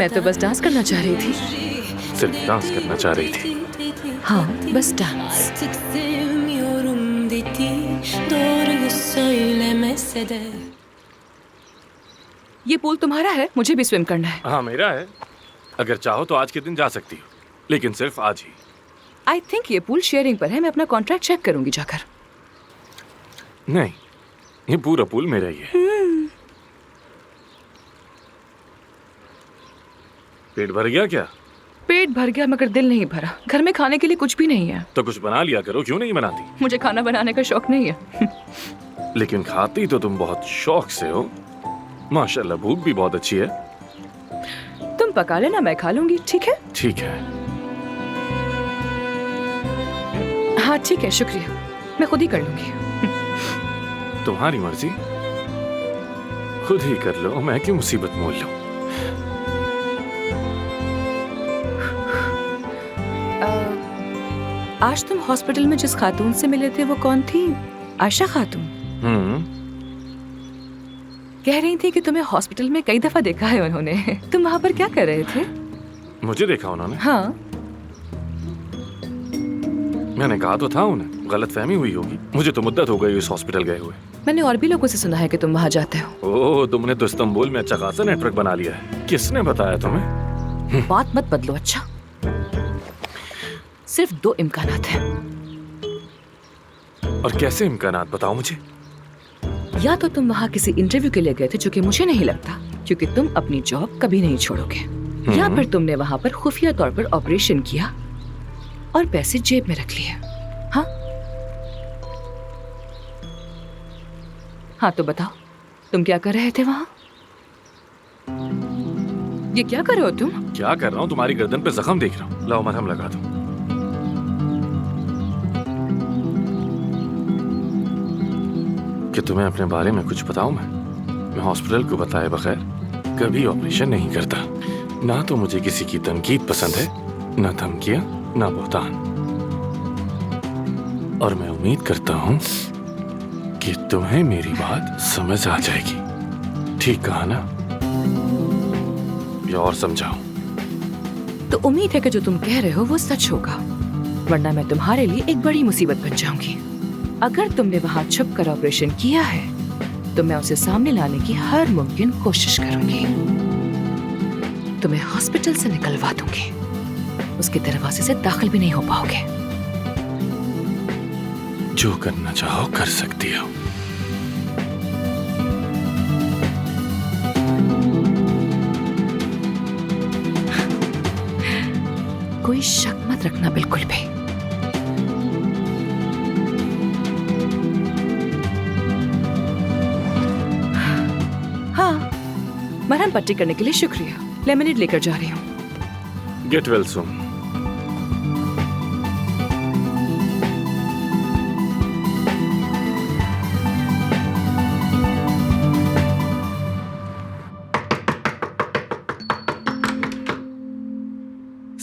मैं तो bas dance करना चाह रही थी। सिर्फ डांस करना चाह रही थी? हाँ, बस dance. Artık sevmiyorum dedi, doğruyu söylemese de. ये पूल तुम्हारा है? मुझे भी स्विम करना है। हाँ मेरा है। अगर चाहो तो आज के दिन जा सकती हो, लेकिन सिर्फ आज ही। आई थिंक ये पूल शेयरिंग पर है। मैं अपना कॉन्ट्रैक्ट चेक करूंगी जाकर। नहीं, ये पूरा पूल मेरा ही है। पेट भर गया क्या? पेट भर गया मगर दिल नहीं भरा। घर में खाने के लिए कुछ भी नहीं है। तो कुछ बना लिया करो, क्यों नहीं बनाती? मुझे खाना बनाने का शौक नहीं है। लेकिन खाती तो तुम बहुत शौक से हो। माशाल्लाह, भूख भी बहुत अच्छी है। तुम पका लेना, मैं खा लूंगी। ठीक है? ठीक है। हाँ ठीक है, शुक्रिया। मैं खुद ही कर लूंगी। तुम्हारी मर्जी, खुद ही कर लो। मैं क्यों मुसीबत मोल लूं? आज तुम हॉस्पिटल में जिस खातून से मिले थे वो कौन थी? आयशा खातून। कह रही थी कि तुम्हें हॉस्पिटल में कई दफा देखा है उन्होंने। तुम वहाँ पर क्या कर रहे थे? मुझे देखा उन्होंने? हाँ। मैंने कहा तो था उन्हें, गलतफहमी हुई होगी। मुझे तो मुद्दत हो गई इस हॉस्पिटल गए हुए। मैंने और भी लोगों से सुना है कि तुम वहाँ जाते हो। ओह, तुमने तो इस्तांबुल में अच्छा खासा नेटवर्क बना लिया है। किसने बताया तुम्हें? बात मत बदलो। अच्छा, सिर्फ 2 इम्कानात हैं। और कैसे इम्कानात, बताओ मुझे। या तो तुम वहाँ किसी इंटरव्यू के लिए गए थे, जो कि मुझे नहीं लगता, क्योंकि तुम अपनी जॉब कभी नहीं छोड़ोगे। या फिर तुमने वहाँ पर खुफिया तौर पर ऑपरेशन किया और पैसे जेब में रख लिए। हाँ हाँ, तो बताओ तुम क्या कर रहे थे वहाँ? ये क्या कर रहे हो तुम? क्या कर रहा हूँ? तुम्हारी गर्दन पे जख्म देख रहा हूँ। लाओ मरहम लगा दो। कि तुम्हें अपने बारे में कुछ बताऊं? मैं हॉस्पिटल को बताए बगैर कभी ऑपरेशन नहीं करता। ना तो मुझे किसी की तनकीद पसंद है, ना धमकियां, ना बहतान। और मैं उम्मीद करता हूं कि तुम्हें मेरी बात समझ आ जाएगी। ठीक कहा ना? या और समझाऊं? तो उम्मीद है कि जो तुम कह रहे हो वो सच होगा, वरना मैं तुम्हारे लिए एक बड़ी मुसीबत बन जाऊंगी। अगर तुमने वहाँ छुप कर ऑपरेशन किया है तो मैं उसे सामने लाने की हर मुमकिन कोशिश करूंगी। तुम्हें हॉस्पिटल से निकलवा दूंगी। उसके दरवाजे से दाखिल भी नहीं हो पाओगे। जो करना चाहो कर सकती हो। कोई शक मत रखना बिल्कुल भी। हाँ, मरहम पट्टी करने के लिए शुक्रिया। लेमनेड लेकर जा रही हूँ। Get well soon.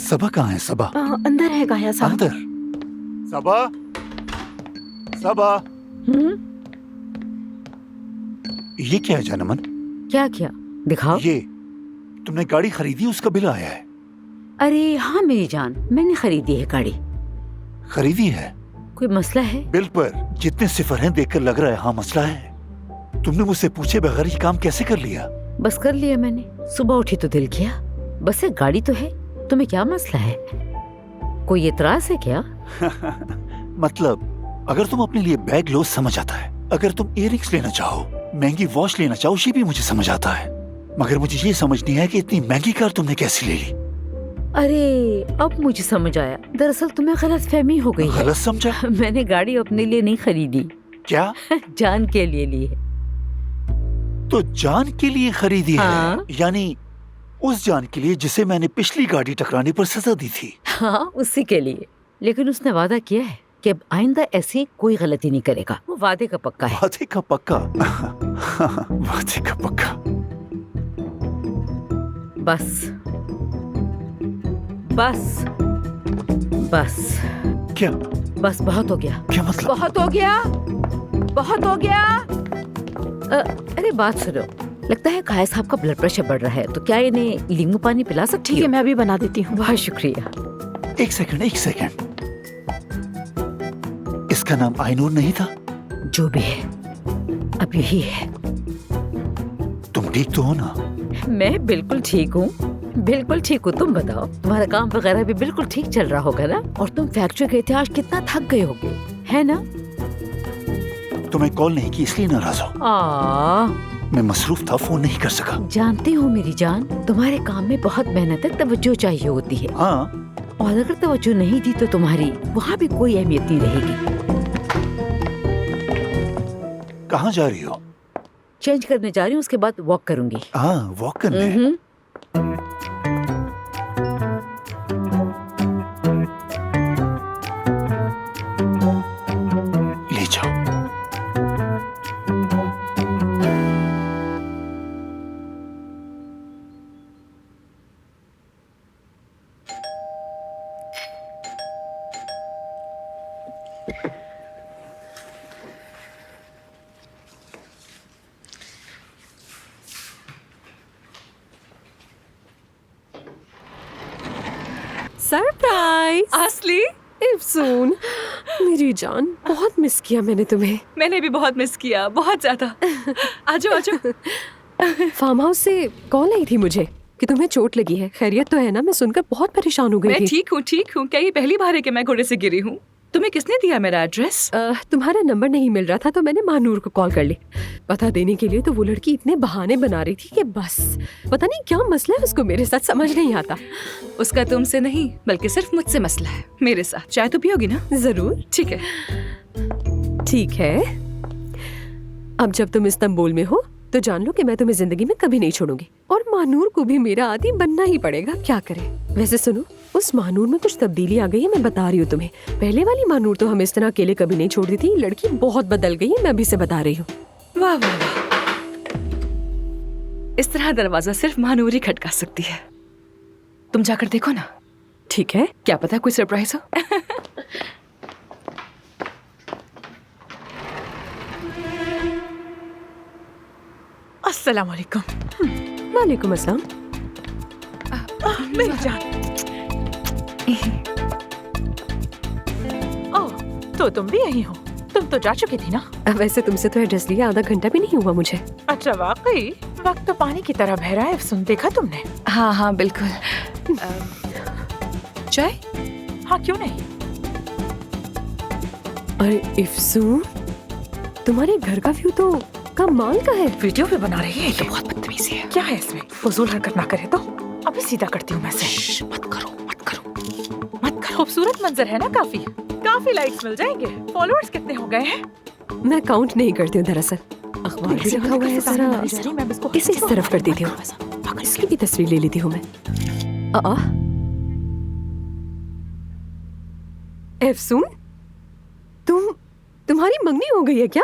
सबा कहाँ है? सबा अंदर है गाया साहब। अंदर? सबा, सबा। ये क्या है जानमन? क्या क्या दिखाओ। ये तुमने गाड़ी खरीदी, उसका बिल आया है। अरे हाँ मेरी जान, मैंने खरीदी है गाड़ी। खरीदी है? कोई मसला है? बिल पर जितने सिफर हैं देखकर लग रहा है हाँ मसला है। तुमने मुझसे पूछे बगैर ये काम कैसे कर लिया? बस कर लिया मैंने। सुबह उठी तो दिल किया, बस एक गाड़ी तो है। तुम्हें क्या मसला है? कोई एतराज है क्या? मतलब अगर तुम अपने लिए बैग लो समझ आता है, अगर तुम इयररिंग्स लेना चाहो, महंगी वॉच लेना चाहो, ये भी मुझे समझ आता है, मगर मुझे ये समझ नहीं है कि इतनी महंगी कार तुमने कैसे ले ली। अरे अब मुझे समझ आया, दरअसल तुम्हें गलतफहमी हो गई है। गलत समझा? मैंने गाड़ी अपने लिए नहीं खरीदी। क्या? जान के लिए ली है। तो जान के लिए खरीदी हाँ? है? यानी उस जान के लिए जिसे मैंने पिछली गाड़ी टकराने पर सजा दी थी। हाँ उसी के लिए। लेकिन उसने वादा किया है कि अब आइंदा ऐसी कोई गलती नहीं करेगा। वो वादे का पक्का है। वादे का पक्का? वादे का पक्का। बस बस बस। क्या? बस बहुत हो गया। क्या मतलब? बहुत हो गया, बहुत हो गया। अरे बात सुनो, लगता है काया साहब का ब्लड प्रेशर बढ़ रहा है, तो क्या इन्हें नींबू पानी पिला सकती ठीक है, मैं अभी बना देती हूँ। बहुत शुक्रिया। एक सेकंड। इसका नाम आइनूर नहीं था? जो भी है, अब यही है। तुम ठीक तो हो ना? मैं बिल्कुल ठीक हूँ, बिल्कुल ठीक हूँ। तुम बताओ, तुम्हारा काम वगैरह भी बिल्कुल ठीक चल रहा होगा ना? और तुम फैक्ट्री के इतिहास कितना थक गए होगे, है ना? तुम्हें कॉल नहीं की इसलिए नाराज हो? मैं मसरूफ था, फोन नहीं कर सका। जानती हूँ मेरी जान, तुम्हारे काम में बहुत मेहनत है, तवज्जो चाहिए होती है। हाँ, और अगर तवज्जो नहीं दी तो तुम्हारी वहाँ भी कोई अहमियत नहीं रहेगी। कहाँ जा रही हो? चेंज करने जा रही हूँ, उसके बाद वॉक करूंगी। हाँ, वॉक करने। ले जाओ। सरप्राइज। असली इफ्सून, मेरी जान, बहुत मिस किया मैंने तुम्हें। मैंने भी बहुत मिस किया, बहुत ज्यादा। आजो आजो। फार्म हाउस से कॉल आई थी मुझे कि तुम्हें चोट लगी है। खैरियत तो है ना? मैं सुनकर बहुत परेशान हो गई मैं थी। ठीक हूँ। क्या ये पहली बार है कि मैं घोड़े से गिरी हूँ? तुम्हें किसने दिया मेरा एड्रेस? तुम्हारा नंबर नहीं मिल रहा था तो मैंने महानूर को कॉल कर ली पता देने के लिए। तो वो लड़की इतने बहाने बना रही थी कि बस पता नहीं क्या मसला है, उसको मेरे साथ समझ नहीं आता। उसका तुमसे नहीं बल्कि सिर्फ मुझसे मसला है, मेरे साथ। चाय तो पियोगी ना? जरूर। ठीक है। ठीक है, अब जब तुम इस्तांबुल में हो तो जान लो कि मैं तुम्हें जिंदगी में कभी नहीं छोड़ूंगी, और महानूर को भी मेरा आदी बनना ही पड़ेगा। क्या करें? वैसे सुनो, उस महानूर में कुछ तब्दीली आ गई है, मैं बता रही हूँ तुम्हें। पहले वाली महानूर तो हम इस तरह अकेले कभी नहीं छोड़ती थी, लड़की बहुत बदल गई है, मैं अभी से बता रही हूँ। वाह वाह वाह, इस तरह दरवाजा सिर्फ महानूर ही खटका सकती है। तुम जाकर देखो ना। ठीक है, क्या पता कोई सरप्राइज हो। अस्सलाम वालेकुम। वालेकुम अस्सलाम। मेरी जान। ओह, तो तुम भी यही हो? तुम तो जा चुकी थी ना? वैसे तुमसे तो एड्रेस लिया आधा घंटा भी नहीं हुआ मुझे। अच्छा, वाकई वक्त तो पानी की तरह बह रहा है। सुन, देखा तुमने? हाँ हाँ बिल्कुल। चाय? हाँ, क्यों नहीं। अरे इफ्सून, तुम्हारे घर का व्यू तो कमाल का है। वीडियो भी बना रही है। तो बहुत बदतमीजी है। क्या है इसमें? फजूल हरकत ना करे तो अभी सीधा करती हूँ मैं से। मत करो मत करो मत करो। खूबसूरत मंजर है ना? काफी लाइक्स मिल जाएंगे। फॉलोअर्स कितने हो गए हैं? मैं काउंट नहीं करती हूँ दरअसल। अखबार भी रखा हुआ है, जरा मैं इसको इसे इस तरफ कर देती हूँ। इसकी भी तस्वीर ले लेती हूँ मैं। इफ्सून, तुम्हारी मंगनी हो गई है क्या?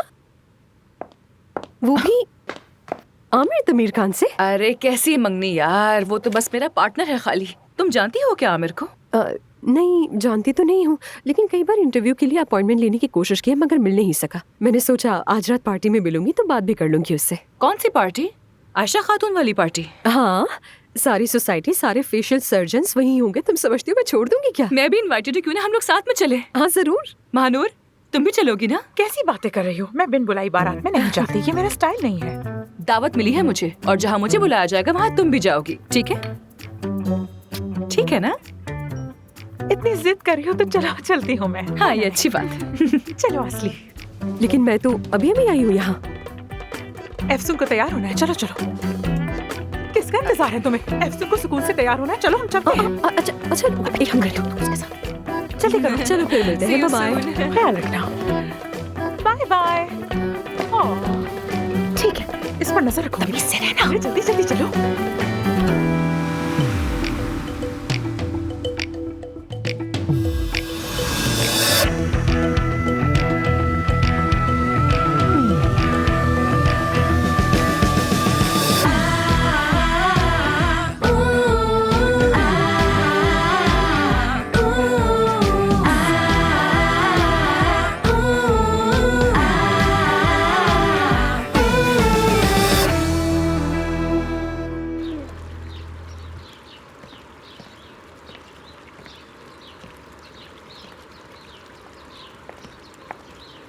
वो भी आमिर तमीर खान से? अरे कैसी मंगनी यार, वो तो बस मेरा पार्टनर है खाली। तुम जानती हो क्या आमिर को? नहीं, जानती तो नहीं हूँ, लेकिन कई बार इंटरव्यू के लिए अपॉइंटमेंट लेने की कोशिश की मगर मिल नहीं सका। मैंने सोचा आज रात पार्टी में मिलूंगी तो बात भी कर लूंगी उससे। कौन सी पार्टी? आयशा खातून वाली पार्टी? हाँ, सारी सोसाइटी, सारे फेशियल सर्जन्स वही होंगे। तुम समझती हो मैं छोड़ दूंगी क्या? मैं भी इनवाइटेड हूँ, क्यों ना हम लोग साथ में चले? हाँ जरूर। महानूर, तुम भी चलोगी ना? कैसी बातें कर रही हो? मैं बिन बुलाई बारात में नहीं जाती, ये मेरा स्टाइल नहीं है। दावत मिली है मुझे, और जहाँ मुझे बुलाया जाएगा वहाँ तुम भी जाओगी, ठीक है? ठीक है ना? इतनी जिद कर रही हो तो चलो, चलती हूँ मैं। हाँ, ये अच्छी बात है। चलो असली। लेकिन मैं तो अभी आई हूँ यहाँ। एफसून को तैयार होना है, चलो चलो। किसका इंतजार है तुम्हें? एफसून को सुकून से तैयार होना है, चलो हम चलते हैं। अच्छा, एक मिनट उसके साथ। जल्दी करो। चलो फिर मिलते हैं, बाय। ख्याल रखना। Bye bye. ठीक है, इस पर नजर रखूंगी। इससे रहना। जल्दी जल्दी चलो।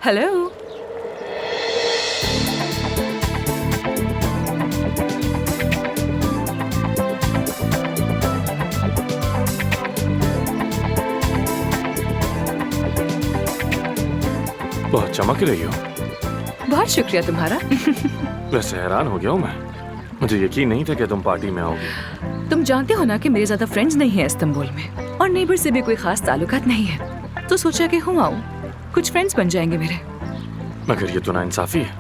हेलो। बहुत चमक रही हो। बहुत शुक्रिया तुम्हारा। वैसे हैरान हो गया हूँ मैं, मुझे यकीन नहीं था कि तुम पार्टी में आओगी। तुम जानते हो ना कि मेरे ज्यादा फ्रेंड्स नहीं है इस्तांबुल में, और नेबर से भी कोई खास ताल्लुकात नहीं है, तो सोचा कि हूँ आऊँ, कुछ फ्रेंड्स बन जाएंगे मेरे। मगर ये तो नाइंसाफी है।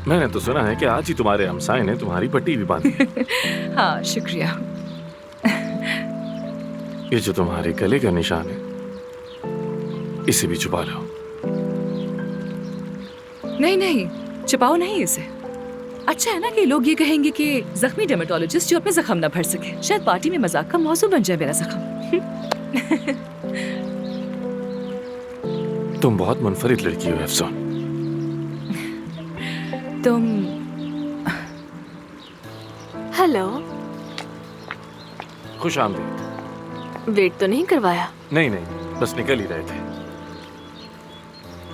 मैंने तो सुना है कि आज ही तुम्हारे हमसाए ने तुम्हारी पट्टी भी बांधी। हाँ शुक्रिया। ये जो तुम्हारे गले का निशान है, इसे भी छुपा लो। नहीं नहीं, छुपाओ नहीं इसे। अच्छा है ना कि लोग ये कहेंगे कि जख्मी डर्मेटोलॉजिस्ट जो अपने जख्म न भर सके। शायद पार्टी में मजाक का मौजू बन जाए मेरा जख्म। तुम बहुत मुनफरिद लड़की हो अफसून। तुम हेलो। खुश आमदीद। वेट तो नहीं करवाया? नहीं नहीं, बस निकल ही रहे थे।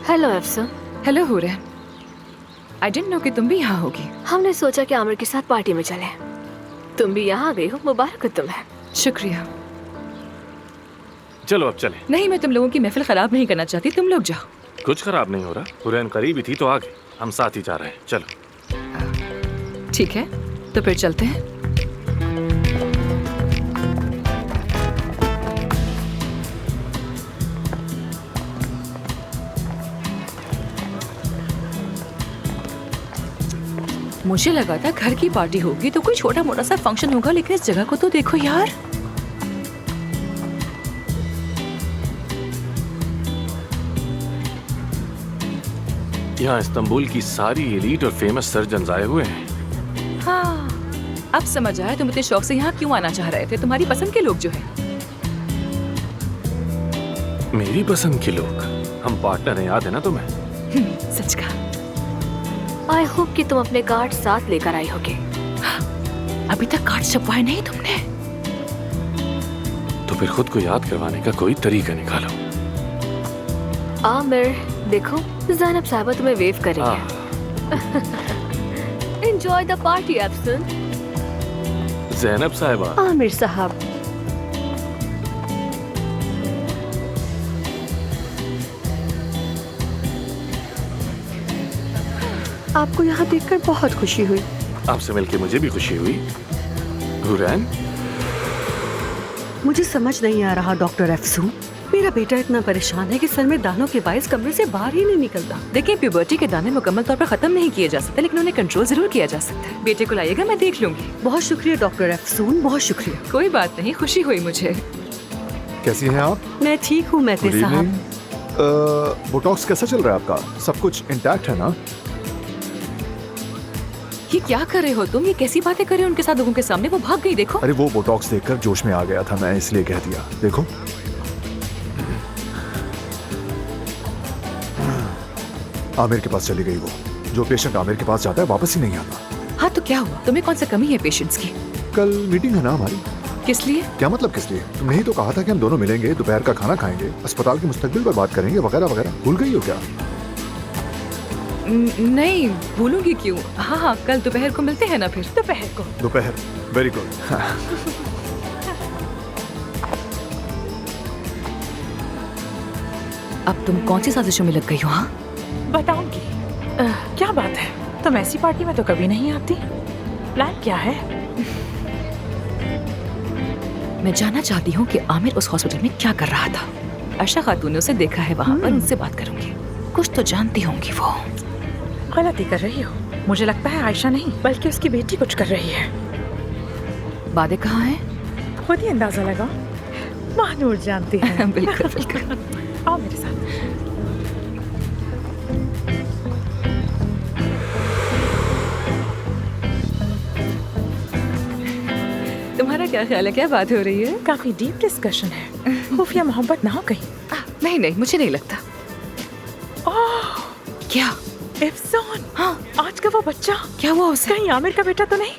हेलो अफसर। हेलो हो रहा है। आई डिडंट नो कि तुम भी यहाँ होगी। हमने सोचा कि आमिर के साथ पार्टी में चले। तुम भी यहाँ आ गई हो, मुबारक हो तुम्हें। शुक्रिया। चलो अब चले। नहीं, मैं तुम लोगों की महफिल खराब नहीं करना चाहती, तुम लोग जाओ। कुछ खराब नहीं हो रहा, हुरैन करीब ही थी तो आ गए, हम साथ ही जा रहे हैं। चलो ठीक है, तो फिर चलते हैं। मुझे लगा था घर की पार्टी होगी तो कोई छोटा मोटा सा फंक्शन होगा, लेकिन इस जगह को तो देखो यार। यहाँ इस्तांबुल की सारी एलीट और फेमस सर्जन आए हुए हैं। हाँ, अब समझ आया तुम इतने शौक से यहाँ क्यों आना चाह रहे थे। तुम्हारी पसंद के लोग जो है। मेरी पसंद के लोग? हम पार्टनर हैं, याद है ना तुम्हें? सच कहा। आई होप कि तुम अपने कार्ड साथ लेकर आई होगी। अभी तक कार्ड छपवाए नहीं तुमने? तो फिर खुद को याद करवाने का कोई तरीका निकालो। आमिर, देखो ज़ैनब साहबा तुम्हें वेव कर रही है। Enjoy the party option. Zainab साहिबा। आमिर साहब, आपको यहाँ देखकर बहुत खुशी हुई। आपसे मिलके मुझे भी खुशी हुई। हुरैन, मुझे समझ नहीं आ रहा डॉक्टर अफसून, मेरा बेटा इतना परेशान है कि सर में दानों के बायस कमरे से बाहर ही नहीं निकलता। देखिए, प्यूबर्टी के दाने मुकम्मल तौर पर खत्म नहीं किए जा सकते, लेकिन उन्हें कंट्रोल जरूर किया जा सकता है। बेटे को लाइएगा, मैं देख लूंगी। बहुत शुक्रिया डॉक्टर अफसून, बहुत शुक्रिया। कोई बात नहीं, खुशी हुई मुझे। कैसी हैं आप? मैं ठीक हूँ मेहती Good साहब। evening। बोटॉक्स कैसा चल रहा है आपका? सब कुछ इंटैक्ट है ना? ये क्या कर रहे हो तुम? ये कैसी बातें कर रहे हो उनके साथ लोगों के सामने? वो भाग गई, देखो। अरे वो बोटॉक्स देखकर जोश में आ गया था, मैं इसलिए कह दिया। देखो आमिर के पास चली गई वो। जो पेशेंट आमिर के पास जाता है वापस ही नहीं आता। हाँ तो क्या हुआ? तुम्हें कौन सा कमी है पेशेंट्स की? कल मीटिंग है ना हमारी। किस लिए? क्या मतलब किस लिए? तुमने ही तो कहा था कि हम दोनों मिलेंगे, दोपहर का खाना खाएंगे, अस्पताल के मुस्तकबिल पर बात करेंगे, वगैरह वगैरह। भूल गई हो क्या? नहीं, भूलूंगी क्यों। हाँ हाँ, कल दोपहर को मिलते हैं ना फिर। दोपहर को। दोपहर, वेरी गुड। अब तुम कौन सी साजिशों में लग गई हो? हाँ, बताऊंगी। क्या बात है, तुम ऐसी पार्टी में तो कभी नहीं आती। प्लान क्या है? मैं जानना चाहती हूँ कि आमिर उस हॉस्पिटल में क्या कर रहा था। अर्शा खातून ने उसे देखा है वहाँ पर, उनसे बात करूंगी। कुछ तो जानती होंगी वो। गलती कर रही हो। मुझे लगता है आयशा नहीं बल्कि उसकी बेटी कुछ कर रही है। बादे कहाँ हैं? खुद ही अंदाजा लगा। महानूर जानती है। बिल्कुल बिल्कुल। आओ मेरे साथ। तुम्हारा क्या ख्याल है, क्या बात हो रही है? काफी डीप डिस्कशन है। खुफिया मोहब्बत ना हो कहीं? नहीं नहीं, मुझे नहीं लगता। क्या? इफ्सान, हाँ, आज का वो बच्चा क्या हुआ उसे? कहीं आमिर का बेटा तो नहीं?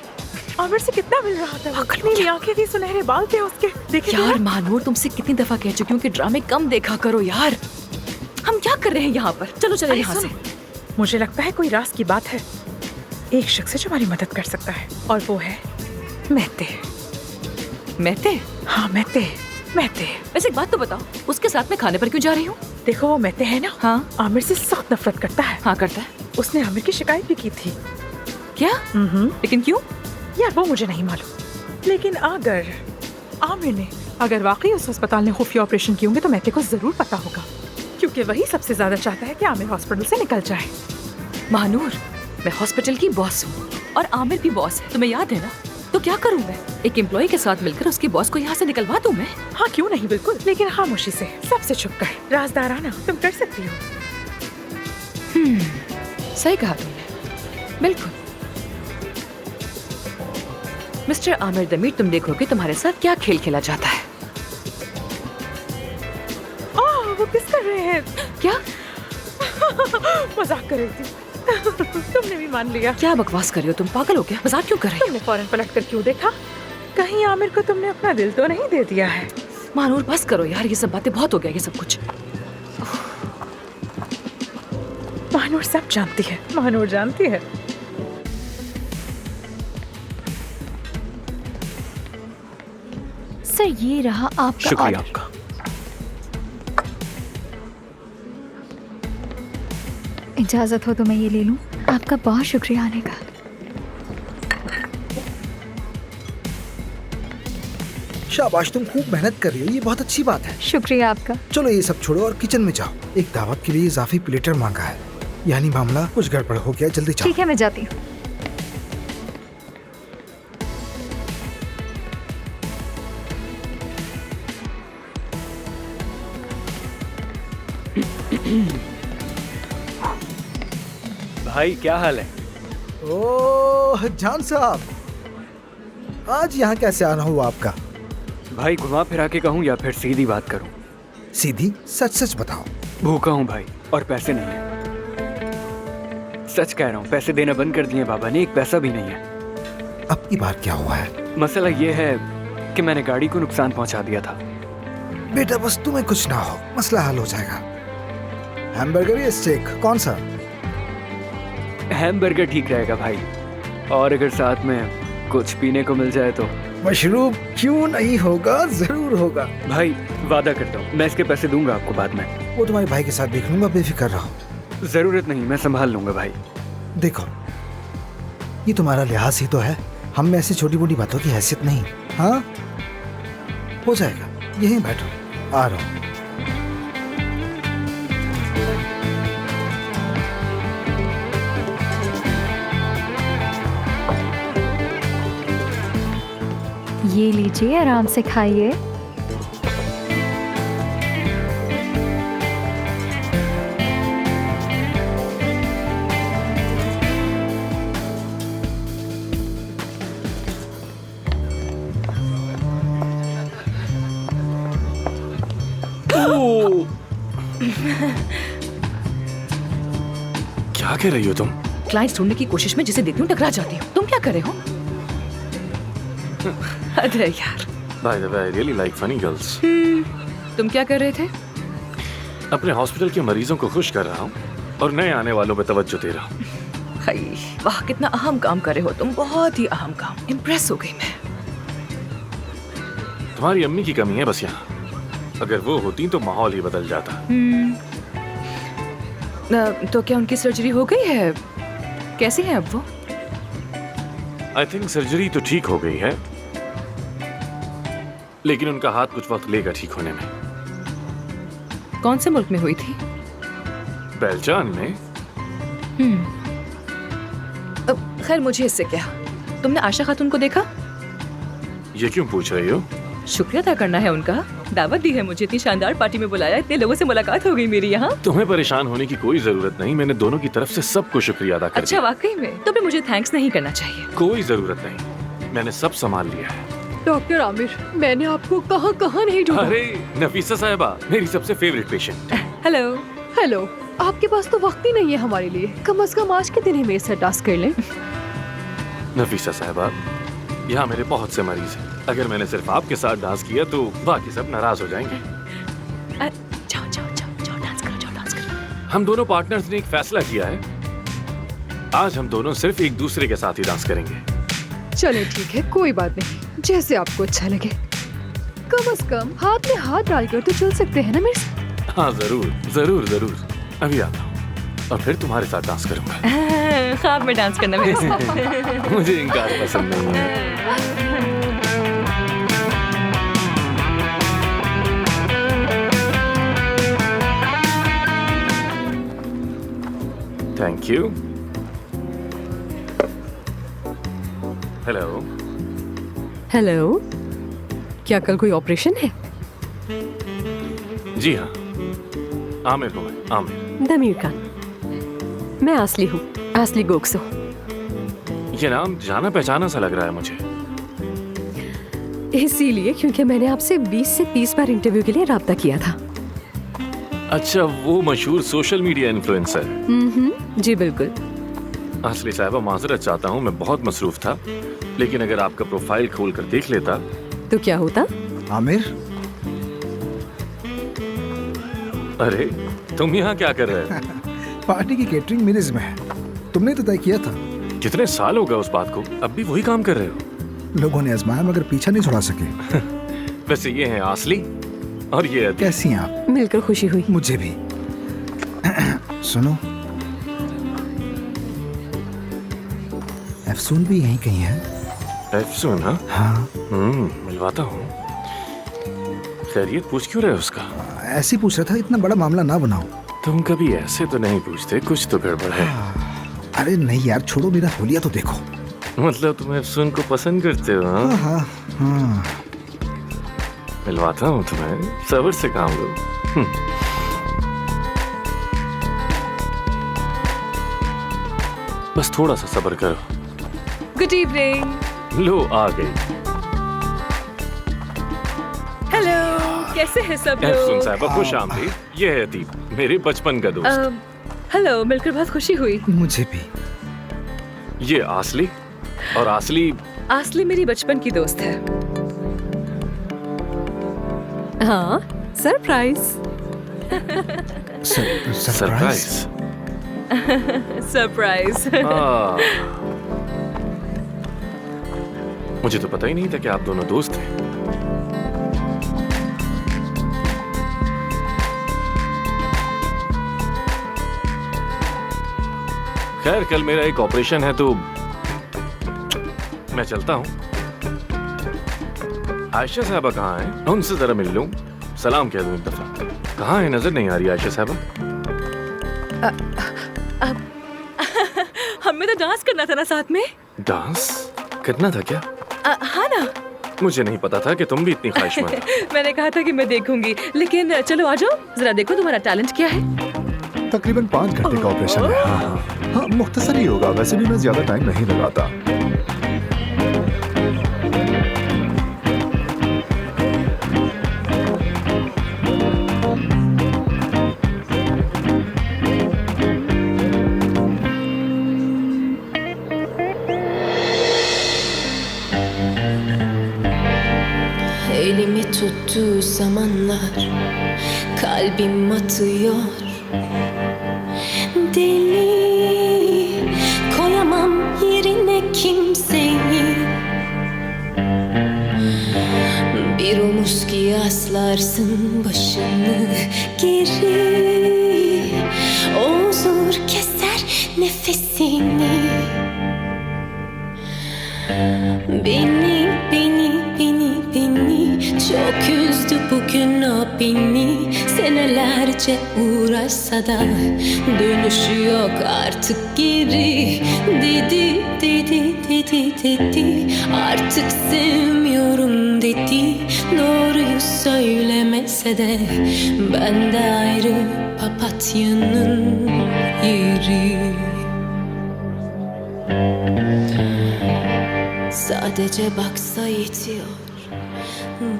आमिर से कितना मिल रहा था वो? नीली आंखें थी, सुनहरे बाल थे उसके। देखिए यार मानूर, तुमसे कितनी दफा कह चुकी हूँ कि ड्रामे कम देखा करो यार। हम क्या क्या कर रहे हैं यहाँ पर? चलो चलो अरे यहाँ से। सुन, मुझे लगता है कोई राज की बात है। एक शख्स है जो हमारी मदद कर सकता है और वो है मेहते। मेहते? हाँ मेहते। वैसे एक बात तो बताओ, उसके साथ में खाने पर क्यों जा रही हूँ? देखो वो मेहते है ना, हाँ आमिर से सख्त नफरत करता है। हाँ करता है। उसने आमिर की शिकायत भी की थी। क्या? लेकिन क्यों? यार वो मुझे नहीं मालूम, लेकिन अगर आमिर ने वाकई उस अस्पताल ने खुफिया ऑपरेशन किए होंगे तो मेहते को जरूर पता होगा, क्योंकि वही सबसे ज्यादा चाहता है कि आमिर हॉस्पिटल से निकल जाए। महानूर, मैं हॉस्पिटल की बॉस हूँ और आमिर भी बॉस है, तुम्हें याद है ना? तो क्या करूँ मैं? एक एम्प्लॉय के साथ मिलकर उसकी बॉस को यहाँ से निकलवा दूँ मैं? हाँ क्यों नहीं, बिल्कुल, लेकिन खामोशी से, सबसे छुप कर, राजदाराना तुम कर सकती हो। सही कहा तुमने, बिल्कुल। मिस्टर आमिर दमीर, तुम देखोगे तुम्हारे साथ क्या खेल खेला जाता है। वो किस कर रहे हैं? क्या? मजाक कर रही थी। तुमने भी मान लिया। क्या बकवास कर रही हो तुम? पागल हो क्या? मजाक क्यों कर रही हो? तुमने फौरन पलट कर क्यों देखा? कहीं आमिर को तुमने अपना दिल तो नहीं दे दिया है? महानूर बस करो यार, ये सब बातें बहुत हो गया, ये सब कुछ। महानूर सब जानती है, महानूर जानती है। सर ये रहा आपका शुक्रिया ऑर्डर। आपका। इजाजत हो तो मैं ये ले लूं? आपका बहुत शुक्रिया आने का। शाबाश, तुम खूब मेहनत कर रही हो, ये बहुत अच्छी बात है। शुक्रिया आपका। चलो ये सब छोड़ो और किचन में जाओ। एक दावत के लिए इजाफी प्लेटर मांगा है, यानी मामला कुछ गड़बड़ हो गया। जल्दी जाओ। ठीक है मैं जाती हूँ। भाई क्या हाल है? ओह जान साहब, आज यहाँ कैसे आना हुआ आपका? भाई घुमा फिरा के कहूँ या फिर सीधी बात करूँ? सीधी, सच सच बताओ। भूखा हूँ भाई और पैसे नहीं है। सच कह रहा हूँ, पैसे देना बंद कर दिए बाबा ने, एक पैसा भी नहीं है। अब की बार क्या हुआ है? मसला ये है कि मैंने गाड़ी को नुकसान पहुँचा दिया था। बेटा बस तुम्हें कुछ ना हो, मसला हल हो जाएगा। हैमबर्गर या स्टेक, कौन सा? हैमबर्गर ठीक रहेगा भाई, और अगर साथ में कुछ पीने को मिल जाए तो। मशरूब क्यों नहीं होगा, जरूर होगा। भाई वादा करता हूँ मैं इसके पैसे दूंगा आपको बाद में। वो तुम्हारे भाई के साथ देख लूंगा, बेफिक्र रहो। जरूरत नहीं, मैं संभाल लूंगा भाई। देखो ये तुम्हारा लिहाज ही तो है, हम में ऐसी छोटी मोटी बातों की हैसियत नहीं। हाँ हो जाएगा, यहीं बैठो, आ रहा हूँ। ये लीजिए, आराम से खाइए। क्या कह रही हो तुम? क्लाइंट्स ढूंढने की कोशिश में जिसे देती हूँ टकरा जाती हूँ। तुम क्या कर रहे हो? अरे यार। By the way, I really like funny girls. तुम क्या कर रहे थे? अपने हॉस्पिटल के मरीजों को खुश कर रहा हूँ और नए आने वालों पे तवज्जो दे रहा हूँ। हाय, वाह कितना अहम काम कर रहे हो तुम, बहुत ही अहम काम। इम्प्रेस हो गई मैं। तुम्हारी अम्मी की कमी है बस यहाँ, अगर वो होती तो माहौल ही बदल जाता। तो क्या उनकी सर्जरी हो गई है? कैसी है अब वो? आई थिंक सर्जरी तो ठीक हो गई है, लेकिन उनका हाथ कुछ वक्त लेगा ठीक होने में। कौन से मुल्क में हुई थी? बेल्जान में। खैर मुझे इससे क्या, तुमने आशा खातून को देखा? ये क्यों पूछ रही हो? शुक्रिया अदा करना है उनका, दावत दी है मुझे, इतनी शानदार पार्टी में बुलाया, इतने लोगों से मुलाकात हो गई मेरी यहाँ। तुम्हें परेशान होने की कोई जरूरत नहीं, मैंने दोनों की तरफ से सबको शुक्रिया अदा कर अच्छा वाकई में? तो भी मुझे थैंक्स नहीं करना चाहिए। कोई जरूरत नहीं, मैंने सब संभाल लिया है। डॉक्टर आमिर, मैंने आपको कहाँ कहाँ नहीं ढूंढा। अरे नफीसा साहिबा, मेरी सबसे फेवरेट पेशेंट। हेलो। हेलो, आपके पास तो वक्त ही नहीं है हमारे लिए, कम से कम आज के दिन ही मेरे साथ टास्क कर लें। नफीसा साहिबा, यहाँ मेरे बहुत से मरीज हैं, अगर मैंने सिर्फ आपके साथ डांस किया तो बाकी सब नाराज हो जाएंगे। जाओ जाओ जाओ जाओ, डांस करो, जाओ डांस करो। हम दोनों पार्टनर्स ने एक फैसला किया है, आज हम दोनों सिर्फ एक दूसरे के साथ ही डांस करेंगे। चले ठीक है, कोई बात नहीं, जैसे आपको अच्छा लगे। कम से कम हाथ में हाथ डालकर तो चल सकते हैं ना मेरे साथ? हाँ जरूर जरूर जरूर, अभी आता हूँ और फिर तुम्हारे साथ डांस करूंगा। ख्वाब में डांस करना मेरे साथ। मुझे इनकार पसंद नहीं है। Thank you. हेलो। हेलो, क्या कल कोई ऑपरेशन है? जी हाँ, आमिर हूँ मैं, आमिर। दमीर खान। मैं आसली हूँ, आसली गोक्सो। ये नाम जाना पहचाना सा लग रहा है मुझे। इसीलिए क्योंकि मैंने आपसे 20 से 30 बार इंटरव्यू के लिए राब्ता किया था। अच्छा, वो मशहूर सोशल मीडिया इन्फ्लुएंसर। जी बिल्कुल। असली साहिबा, माजरत चाहता हूँ, मैं बहुत मसरूफ था, लेकिन अगर आपका प्रोफाइल खोल कर देख लेता तो क्या होता? आमिर, अरे तुम यहाँ क्या कर रहे हो? पार्टी की केटरिंग मेरे जिम्मे है, तुमने तो तय किया था। कितने साल हो गए उस बात को, अब भी वही काम कर रहे हो? लोगों ने आजमाया मगर पीछा नहीं छुड़ा सके। वैसे ये हैं आसली और ये अदिति। कैसी हैं आप? मिलकर खुशी हुई। मुझे भी। सुनो, अफसून भी यहीं कहीं है। अफसून? हाँ। मिलवाता हूँ। खैरियत पूछ क्यों रहे हो उसका? ऐसे पूछ रहा था, इतना बड़ा मामला ना बनाओ। तुम कभी ऐसे तो नहीं पूछते, कुछ तो गड़बड़ है। अरे नहीं यार, छोड़ो, मेरा होलिया तो देखो। मतलब तुम अफसून को पसंद करते हो? हाँ। मिलवाता हूँ तुम्हें, सब्र से काम लो। बस थोड़ा सा सब्र करो। Good evening. लो आ गई। हेलो, कैसे हैं सब लोग? अफसून साहिबा, खुश आमदीद। ये है अदीब, मेरे बचपन का दोस्त। हेलो, मिलकर बहुत खुशी हुई। मुझे भी। ये आसली, और आसली मेरी बचपन की दोस्त है। हाँ, सरप्राइज। सरप्राइज। सरप्राइज। मुझे तो पता ही नहीं था कि आप दोनों दोस्त हैं। खैर, कल मेरा एक ऑपरेशन है तो मैं चलता हूँ। आयशा साहबा कहाँ हैं? उनसे जरा मिल लूं, सलाम कह दूं एक दफा। कहाँ है? नजर नहीं आ रही आयशा साहबा। हमें तो डांस करना था ना साथ में। डांस करना था क्या? हाँ ना। मुझे नहीं पता था कि तुम भी इतनी ख्वाहिशमंद हो। मैंने कहा था कि मैं देखूंगी, लेकिन चलो आ जाओ, जरा देखो तुम्हारा टैलेंट क्या है। तकरीबन 5 घंटे का ऑपरेशन है। हाँ, मुख्तसर ही होगा, वैसे भी मैं ज्यादा टाइम नहीं लगाता। Elimi tuttuğu zamanlar kalbim atıyor. Deli koyamam yerine kimseyi. Bir omuz ki yaslarsın başını geri. O huzur keser nefesini. Beni çok üzdü bugün o beni. Senelerce uğraşsa da dönüşü yok artık geri. Dedi artık sevmiyorum dedi. Doğruyu söylemese de ben de ayrı papatyanın yeri. Sadece baksa yetiyor.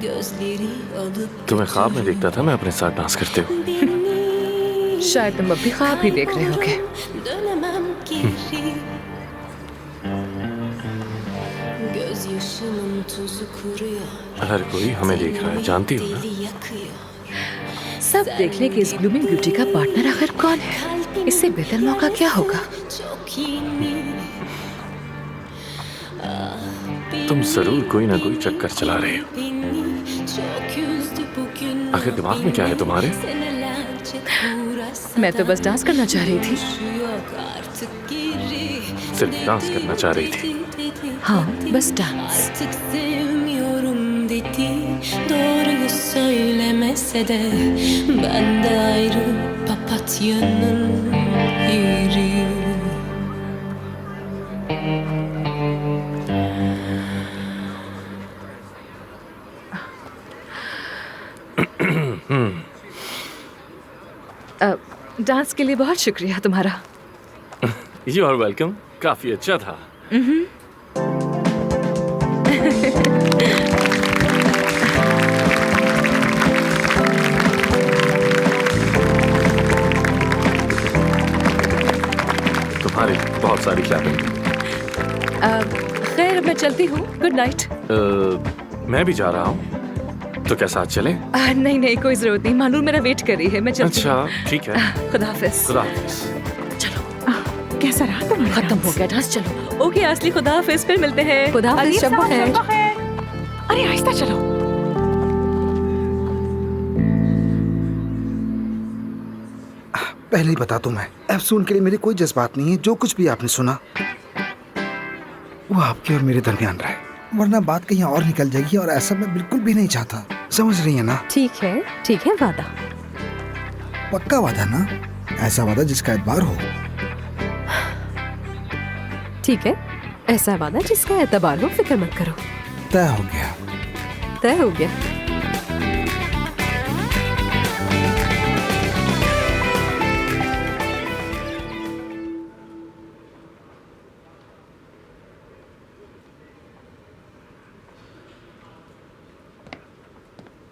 Gözleri alıp तुम्हें ख्वाब में देखता था मैं अपने साथ dance करते हुए। शायद तुम अब भी ख्वाब ही देख रहे होगे। dönemem geri. Gözyaşımın tuzu kuruyor. हर कोई हमें देख रहा है, जानती हो ना? Deli yakıyor. सब देख ले कि इस ग्लूमिंग ब्यूटी का पार्टनर आखिर कौन है। इससे बेहतर मौका क्या होगा? तुम जरूर कोई ना कोई चक्कर चला रहे हो। आखिर दिमाग में क्या है तुम्हारे? मैं तो बस डांस करना चाह रही थी। सिर्फ डांस करना चाह रही थी? हाँ, बस dance. Artık sevmiyorum dedi. Doğruyu söylemese de ben de ayrı papatyanın yeri. Dance के लिए बहुत शुक्रिया तुम्हारा। You are welcome. काफी अच्छा था। तुम्हारी बहुत सारी क्लैपिंग। खैर मैं चलती हूँ, गुड नाइट। मैं भी जा रहा हूँ, तो क्या साथ चले? नहीं नहीं, कोई जरूरत नहीं, मानूर मेरा वेट कर रही है, मैं चलती हूँ। अच्छा ठीक है, खुदा हाफिज। खुदा हाफिज। कैसा रहा तुम्हारा खत्म हो गया डांस, चलो। ओके असली, खुदा हाफिज, फिर मिलते हैं। खुदा हाफिज, शब बखैर। अरे आहिस्ता चलो। पहले ही बता दूं मैं, अफसून के लिए मेरे कोई जज्बात नहीं है। जो कुछ भी आपने सुना वो आपके और मेरे दरमियान रहे, वरना बात कहीं और निकल जाएगी और ऐसा मैं बिल्कुल भी नहीं चाहता। समझ रही है ना? ठीक है, वादा। पक्का वादा ना? ऐसा वादा जिसका एतबार हो। ठीक है, ऐसा वादा जिसका एतबार हो, फिक्र मत करो। तय हो गया। तय हो गया।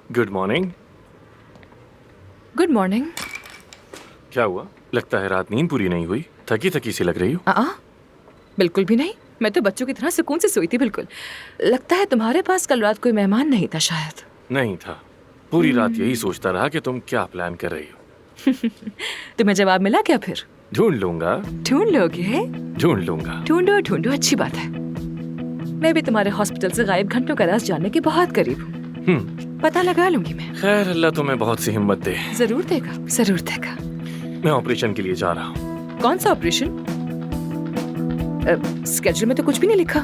Good morning. Good morning. क्या हुआ? लगता है रात नींद पूरी नहीं हुई, थकी थकी सी लग रही हो। बिल्कुल भी नहीं, मैं तो बच्चों की तरह सुकून से सोई थी। बिल्कुल। लगता है तुम्हारे पास कल रात कोई मेहमान नहीं था शायद। नहीं था, पूरी रात यही सोचता रहा कि तुम क्या प्लान कर रही हो। तुम्हें जवाब मिला क्या फिर? ढूंढ लूंगा। ढूंढ लोगे? ढूंढ लूंगा। ढूंढो ढूंढो, अच्छी बात है। मैं भी तुम्हारे हॉस्पिटल से गायब घंटों का राज जानने के बहुत करीब हूँ। पता लगा लूंगी मैं। खैर, अल्लाह तुम्हें बहुत सी हिम्मत दे। जरूर देगा, जरूर देगा। मैं ऑपरेशन के लिए जा रहा हूँ। कौन सा ऑपरेशन? स्केड्यूल में तो कुछ भी नहीं लिखा।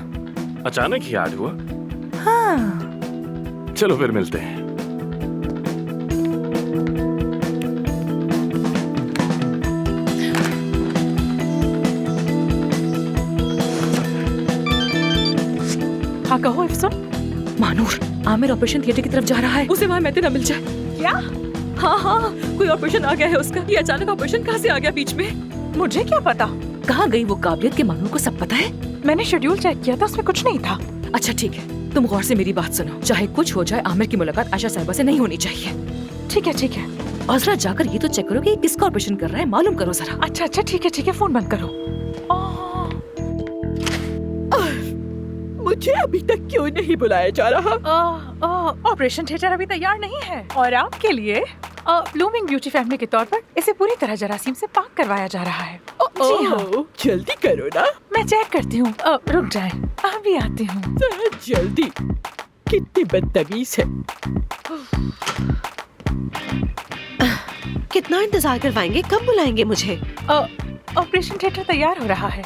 अचानक ही याद हुआ। हाँ। चलो फिर मिलते हैं। हाँ कहो अफसोस। मानूर, आमिर ऑपरेशन थिएटर की तरफ जा रहा है, उसे वहाँ मैते न मिल जाए। क्या? हाँ, कोई ऑपरेशन आ गया है उसका। ये अचानक ऑपरेशन कहाँ से आ गया बीच में? मुझे क्या पता। कहाँ गई वो काबिलियत के मानूर को सब पता है? मैंने शेड्यूल चेक किया था, उसमें कुछ नहीं था। अच्छा ठीक है, तुम गौर से मेरी बात सुनो। चाहे कुछ हो जाए, आमिर की मुलाकात आयशा साहिबा से नहीं होनी चाहिए। ठीक है ठीक है। और जरा जाकर ये तो चेक करो कि किसका ऑपरेशन कर रहा है, मालूम करो जरा। अच्छा अच्छा ठीक है, फोन बंद करो। मुझे अभी तक क्यों नहीं बुलाया जा रहा? ऑपरेशन थिएटर अभी तैयार नहीं है और आपके लिए ब्लूमिंग ब्यूटी फैमिली के तौर पर इसे पूरी तरह जरासीम से पाक करवाया जा रहा है। जी हाँ। जल्दी करो ना। मैं चेक करती हूँ, रुक जाए, अभी आती हूँ। जल्दी। कितनी बदतमीज है। कितना इंतजार करवाएंगे? कब बुलाएंगे मुझे? ऑपरेशन थिएटर तैयार हो रहा है।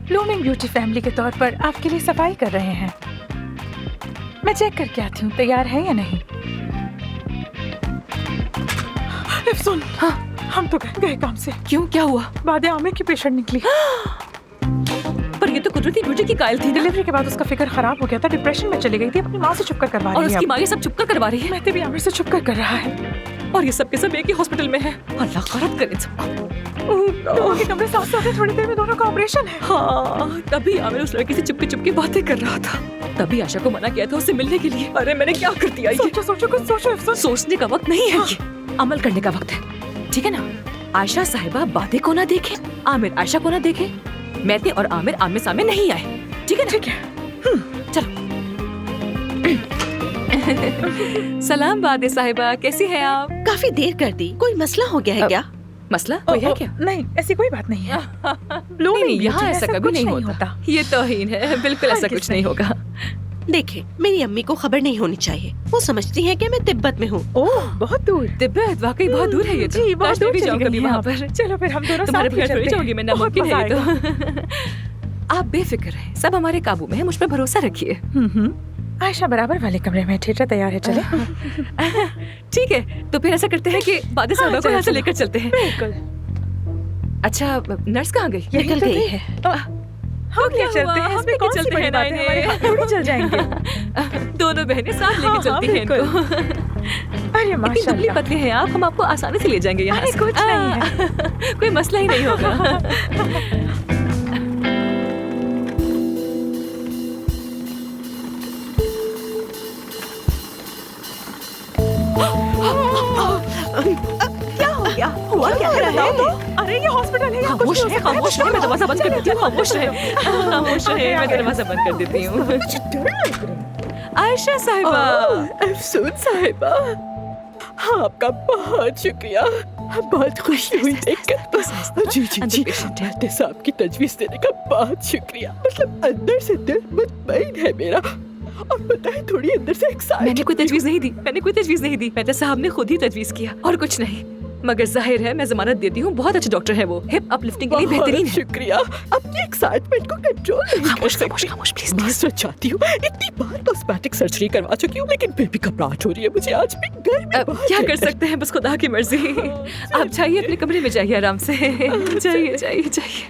ब्लूमिंग ब्यूटी फैमिली के तौर पर आपके लिए सफाई कर रहे हैं। मैं चेक करके आती हूँ तैयार है या नहीं। सुन, हाँ, हम तो गए काम से। क्यों, क्या हुआ? बाद आमिर की पेशेंट निकली। पर ये तो कुदरती ब्यूटी की कायल थी। डिलीवरी के बाद उसका फिगर खराब हो गया था, डिप्रेशन में चली गई थी, अपनी माँ से छुपकर करवा रही है। और उसकी माँ ये सब छुपकर करवा रही है। मैं भी आमिर से छुपकर कर रहा है। और ये सब के सब एक ही हॉस्पिटल में है। अल्लाह खैरत करे सबको। दोनों के कमरे साथ साथ हैं, थोड़ी देर में दोनों का ऑपरेशन है। हाँ, तभी आमिर उस लड़की से चुपके बातें कर रहा था। तभी आशा को मना किया था उससे मिलने के लिए। अरे मैंने क्या कर दिया? सोचो कुछ सोचो। सोचने का वक्त नहीं है ये, अमल करने का वक्त है। ठीक है ना? आयशा साहिबा बातें को ना देखे, आमिर आयशा को ना देखे, मैते और आमिर आमने सामने नहीं आए। ठीक है ना? ठीक है। चलो। सलाम बादे साहिबा, कैसी हैं आप? काफी देर कर दी, कोई मसला हो गया है क्या? मसला कोई है क्या? नहीं, ऐसी कोई बात नहीं है। नहीं, यहाँ ऐसा कभी नहीं होता। ये तौहीन है, बिल्कुल ऐसा कुछ नहीं होगा। देखे, मेरी अम्मी को खबर नहीं होनी चाहिए। वो समझती है कि मैं तिब्बत में हूँ। ओह, बहुत दूर। तिब्बत वाकई बहुत दूर है ये तो। जी, बहुत दूर भी चली जाऊँ गई कभी हैं वहाँ आप। पर। चलो फिर हम दोनों तुम्हारे साथ ही घर थोड़ी चलते जाऊंगी मैं, हैं। बहुत नामुमकिन है ये मजा तो। आप बेफिक्र हैं, सब हमारे काबू में है, मुझ पर भरोसा रखिए। आयशा बराबर वाले कमरे में, थिएटर तैयार है, चले? ठीक है, तो फिर ऐसा करते हैं कि बादे साहिबा को यहाँ से लेकर चलते हैं। बिल्कुल। अच्छा, नर्स कहाँ गई? निकल गई है। हम क्या चलते हैं, इसमें कौन सी बड़ी बात है, हमारे हाथ थोड़ी चल जाएंगे। दोनों बहनें साथ लेके चलती हैं इनको। अरे इतनी दुबली माशाल्लाह। पतली हैं आप, हम आपको आसानी से ले जाएंगे यहाँ से। कुछ नहीं है। कोई मसला ही नहीं होगा। क्या हो गया? हुआ क्या है? अरे ये हॉस्पिटल है, यहाँ कुछ खामोश नहीं हो रहे, सकता। खामोश रहे, मैं दरवाजा बंद कर देती हूँ। खामोश रहे, खामोश रहे, मैं दरवाजा बंद कर देती हूँ। आयशा साहिबा। अफसून साहिबा, आपका बहुत शुक्रिया, बहुत खुशी हुई देखकर। जी जी जी, डॉक्टर साहब की तजवीज देने का बहुत शुक्रिया। मतलब अंदर से दिल मुतमईन है मेरा, और पता है थोड़ी अंदर से एक्साइटेड। मैंने कोई तजवीज नहीं दी, मैंने कोई तजवीज नहीं दी, मेहता साहब ने खुद ही तजवीज किया और कुछ नहीं। मगर जाहिर है मैं जमानत देती हूँ, बहुत अच्छे डॉक्टर है वो, हिप अपलिफ्टिंग के लिए बेहतरीन है। शुक्रिया, अपनी एक्साइटमेंट को कंट्रोल नहीं कर सकती। खामोश प्लीज। मैं सोचाती हूँ इतनी बार कॉस्मेटिक सर्जरी करवा चुकी हूँ, लेकिन फिर भी घबराहट हो रही है मुझे आज भी। क्या कर सकते हैं, बस खुदा की मर्जी। आप जाइए अपने कमरे में, जाइए आराम से, जाइए जाइए जाइए।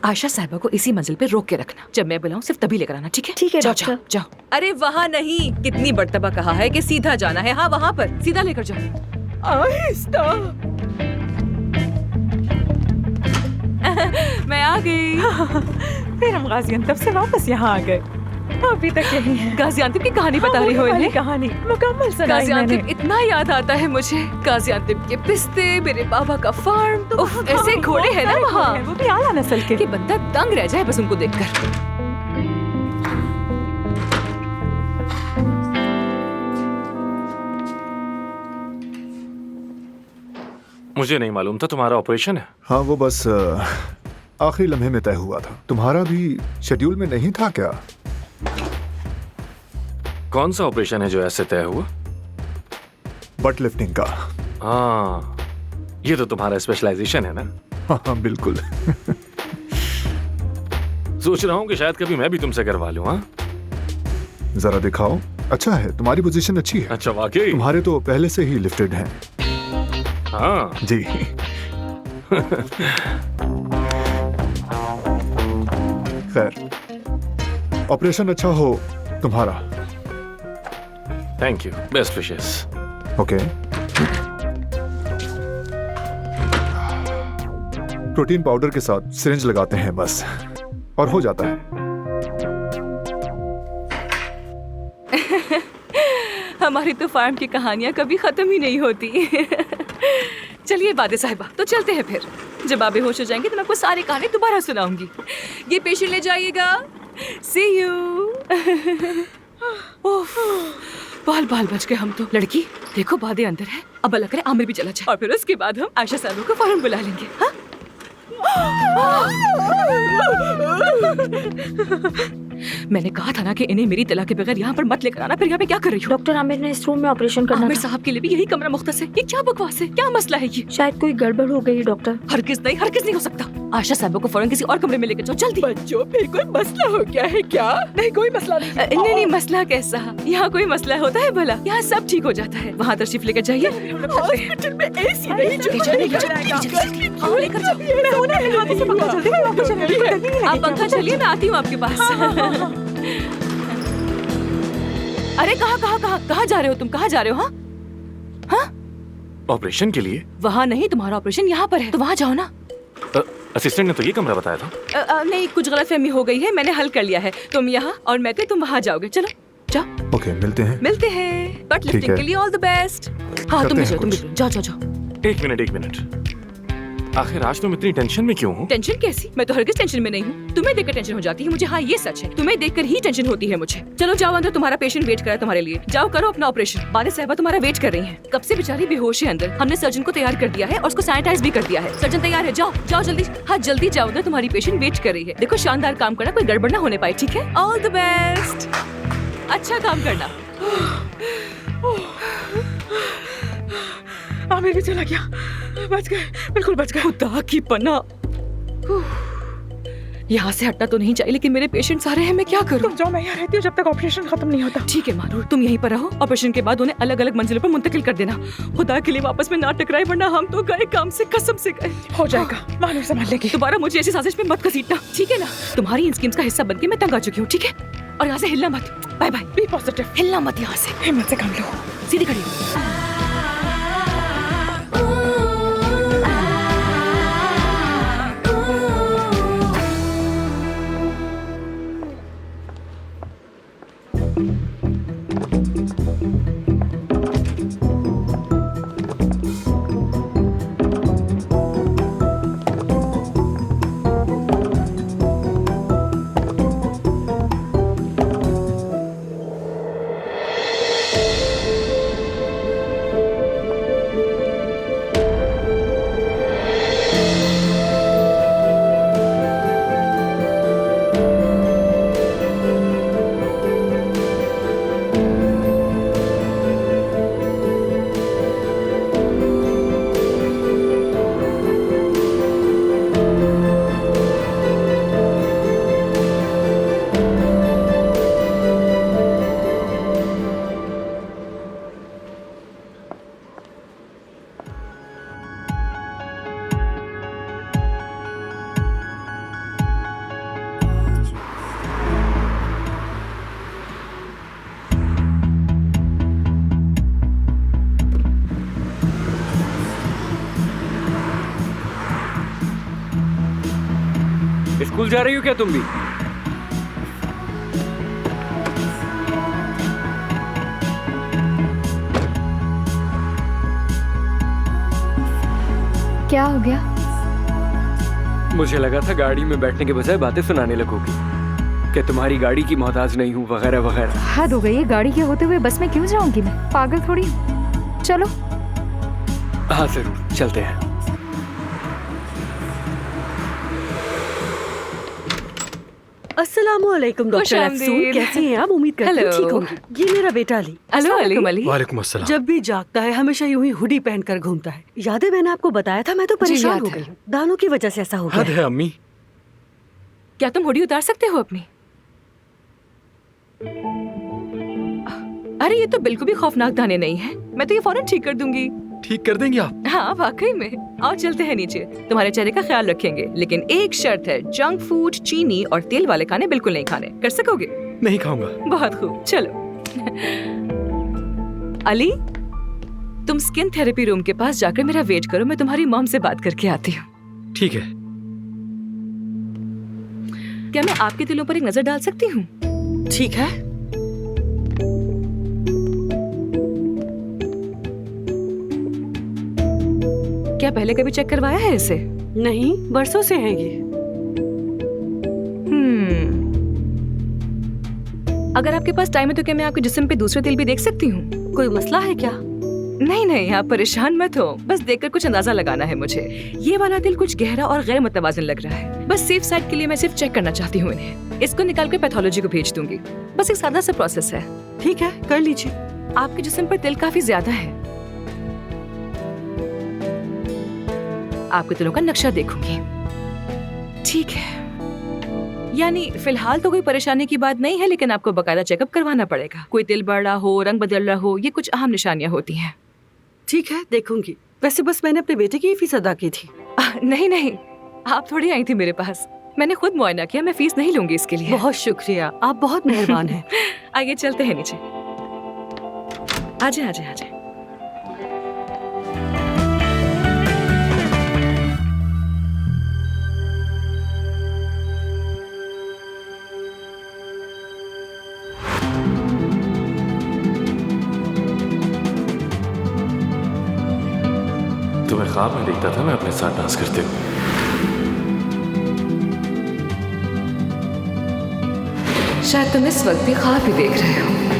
आयशा साहिबा को इसी मंजिल पे रोक के रखना, जब मैं बुलाऊं सिर्फ तभी लेकर आना, ठीक है? ठीक है जाओ डॉक्टर। जाओ जाओ। अरे वहाँ नहीं, कितनी मर्तबा कहा है कि सीधा जाना है। हाँ वहाँ पर सीधा लेकर जाओ। आहिस्ता। मैं आ गई। फिर हम गाजियाबाद से वापस यहाँ आ गए। अभी तक यही है। गाजियाबाद की कहानी बता रही हो वाली इन्हें? कहानी मुकम्मल सुनाई गाजियाबाद मैंने। इतना याद आता है मुझे। गाजियाबाद के पिस्ते, मेरे बाबा का फार्म, उफ, ऐसे घोड़े हैं ना वहाँ, वो भी आला नस्ल के। कि बंदा दंग रह जाए बस उनको देखकर। मुझे नहीं मालूम था तुम्हारा ऑपरेशन है। हाँ, वो बस आखिरी लम्हे में तय हुआ था। तुम्हारा भी शेड्यूल में नहीं था क्या? कौन सा ऑपरेशन है जो ऐसे तय हुआ? बट लिफ्टिंग का। हाँ, ये तो तुम्हारा स्पेशलाइजेशन है ना? हाँ हाँ बिल्कुल। सोच रहा हूँ कि शायद कभी मैं भी तुमसे करवा लूँ। हाँ, जरा दिखाओ। अच्छा है, तुम्हारी पोजीशन अच्छी है। अच्छा वाकई? तुम्हारे तो पहले से ही लिफ्टेड हैं। हाँ जी। खैर, ऑपरेशन अच्छा हो तुम्हारा। Thank you, best wishes. Okay. Protein powder के साथ सिरिंज लगाते हैं बस, और हो जाता है। हमारी तो फार्म की कहानियां कभी खत्म ही नहीं होती। चलिए बादे साहिबा, तो चलते हैं फिर। जब आप बेहोश हो जाएंगे तो मैं आपको सारी कहानी दोबारा सुनाऊंगी। ये पेशेंट ले जाइएगा। सी यू। बाल बाल बच गए हम तो। लड़की देखो, बादे अंदर है, अब अल्लाह करे आमिर भी चला जाए, और फिर उसके बाद हम आयशा साहब को फौरन बुला लेंगे। हाँ? मैंने कहा था ना कि इन्हें मेरी तलाक के बगैर यहाँ पर मत लेकर आना। फिर यहाँ पे क्या कर रही हो? डॉक्टर आमिर ने इस रूम में ऑपरेशन करना आमिर था। साहब के लिए भी यही कमरा मुख्तस है। ये क्या बकवास है? क्या मसला है ये? शायद कोई गड़बड़ हो गई डॉक्टर। हरगिज नहीं हो सकता। आयशा साहब को फौरन किसी और कमरे में लेकर जाओ, जल्दी। बच्चों, फिर कोई मसला हो गया है क्या? नहीं, कोई मसला नहीं। नहीं, मसला कैसा? यहाँ कोई मसला होता है भला? यहाँ सब ठीक हो जाता है। वहाँ तशरीफ लेकर जाइए। हॉस्पिटल में एसी नहीं आप पंखा चलिए, मैं आती हूँ आपके पास। अरे कहाँ जा रहे हो तुम? कहाँ जा रहे हो? हाँ, ऑपरेशन के लिए? वहाँ नहीं, तुम्हारा ऑपरेशन यहाँ पर है, तो वहाँ जाओ ना। असिस्टेंट ने तो ये कमरा बताया था। नहीं, कुछ गलतफहमी हो गई है, मैंने हल कर लिया है। तुम यहाँ और मैं तुम वहाँ जाओगे। चलो जाओ। ओके, मिलते हैं। बट लिफ्टिंग के लिए ऑल द बेस्ट। हाँ, तुम भी जाओ। जाओ। एक मिनट। आखिर आज तुम इतनी टेंशन में क्यों हो? टेंशन कैसी? मैं तो हरगिज टेंशन में नहीं हूँ। तुम्हें देखकर टेंशन हो जाती है मुझे, हाँ ये सच है। तुम्हें देखकर ही टेंशन होती है मुझे। चलो जाओ अंदर, तुम्हारा पेशेंट वेट कर रहा है तुम्हारे लिए। जाओ करो अपना ऑपरेशन। बाने साहबा तुम्हारा वेट कर रही हैं। कब से बेचारी बेहोश है अंदर। हमने सर्जन को तैयार कर दिया है और उसको सैनिटाइज भी कर दिया है। सर्जन तैयार है, जाओ जाओ जल्दी। हाँ जल्दी जाओ अंदर, तुम्हारी पेशेंट वेट कर रही है। देखो शानदार काम करना, कोई गड़बड़ ना होने पाए, ठीक है? ऑल द बेस्ट, अच्छा काम करना। आमिर भी चला गया, बच गए, बिल्कुल बच गए। खुदा की पनाह, यहाँ से हटना तो नहीं चाहिए लेकिन मेरे पेशेंट्स आ रहे हैं, मैं क्या करूँ? तुम जाओ, मैं यहाँ रहती हूँ जब तक ऑपरेशन खत्म नहीं होता। ठीक है मानूर, तुम यहीं पर रहो। ऑपरेशन के बाद उन्हें अलग अलग मंजिलों पर मुंतकिल कर देना। खुदा के लिए वापस में ना टकराए, वरना हम तो गए काम से, कसम से गए। हो जाएगा, मानूर संभाल लेगी। दोबारा मुझे ऐसी साजिश में मत घसीटना, ठीक है ना? तुम्हारी इन स्कीम्स का हिस्सा बनके मैं तंग आ चुकी हूँ, ठीक है? और यहाँ से हिलना मत। Bye bye. बी पॉजिटिव, हिलना मत यहाँ से। हिम्मत से काम लो, सीधी खड़ी हो। स्कूल जा रही हो क्या तुम भी? क्या हो गया? मुझे लगा था गाड़ी में बैठने के बजाय बातें सुनाने लगोगी कि तुम्हारी गाड़ी की मोहताज नहीं हूँ वगैरह वगैरह। हद हो गई है, गाड़ी के होते हुए बस में क्यों जाऊंगी मैं? पागल थोड़ी हूँ। चलो। हाँ जरूर, चलते हैं। अस्सलामुअलैकुम डॉक्टर अफसून, कैसी हैं आप? उम्मीद करती हूँ ठीक होंगी। ये मेरा बेटा अली। हेलो अली। वालेकुम अस्सलाम। जब भी जागता है हमेशा यूं ही हुडी पहनकर घूमता है। याद है मैंने आपको बताया था? मैं तो परेशान हो गई हूँ, दानों की वजह से ऐसा हो गया। हद है अम्मी। क्या तुम हुडी उतार सकते हो अपनी? अरे ये तो बिल्कुल भी खौफनाक दाने नहीं है, मैं तो ये फौरन ठीक कर दूंगी। ठीक कर देंगे आप? हाँ वाकई में। आओ चलते हैं नीचे, तुम्हारे चेहरे का ख्याल रखेंगे, लेकिन एक शर्त है, जंक फूड, चीनी और तेल वाले खाने बिल्कुल नहीं खाने। कर सकोगे? नहीं खाऊंगा। बहुत खूब, चलो। अली, तुम स्किन थेरेपी रूम के पास जाकर मेरा वेट करो, मैं तुम्हारी मॉम से बात करके आती हूँ। ठीक है। क्या मैं आपके दिलों पर एक नजर डाल सकती हूँ? ठीक है। क्या पहले कभी चेक करवाया है इसे? नहीं, बरसों से है ये। अगर आपके पास टाइम है तो क्या मैं आपके जिस्म पे दूसरे तिल भी देख सकती हूँ? कोई मसला है क्या? नहीं नहीं, आप परेशान मत हो, बस देखकर कुछ अंदाजा लगाना है मुझे। ये वाला दिल कुछ गहरा और गैर मुतवाज़िन लग रहा है। बस सेफ साइड के लिए मैं सिर्फ चेक करना चाहती हूँ इन्हें। इसको निकाल कर पैथोलॉजी को भेज दूंगी। बस एक सादा सा प्रोसेस है। ठीक है, कर लीजिए। आपके जिस्म पर तिल काफी ज्यादा है। आपके तिलों का नक्शा देखूंगी। ठीक है, यानी फिलहाल तो कोई परेशानी की बात नहीं है, लेकिन आपको बकायदा चेकअप करवाना पड़ेगा। कोई तिल बढ़ रहा हो, रंग बदल रहा हो, ये कुछ अहम निशानियां होती हैं। ठीक है, देखूंगी। वैसे बस मैंने अपने बेटे की फीस अदा की थी। नहीं नहीं, आप थोड़ी आई थी मेरे पास, मैंने खुद मुआयना किया, मैं फीस नहीं लूंगी इसके लिए। बहुत शुक्रिया, आप बहुत मेहरबान हैं। आइए चलते हैं नीचे। आजे आजे आजे। तुम्हें ख्वाब में देखता था मैं अपने साथ डांस करते हुए। शायद तुम इस वक्त भी ख्वाब ही देख रहे हो।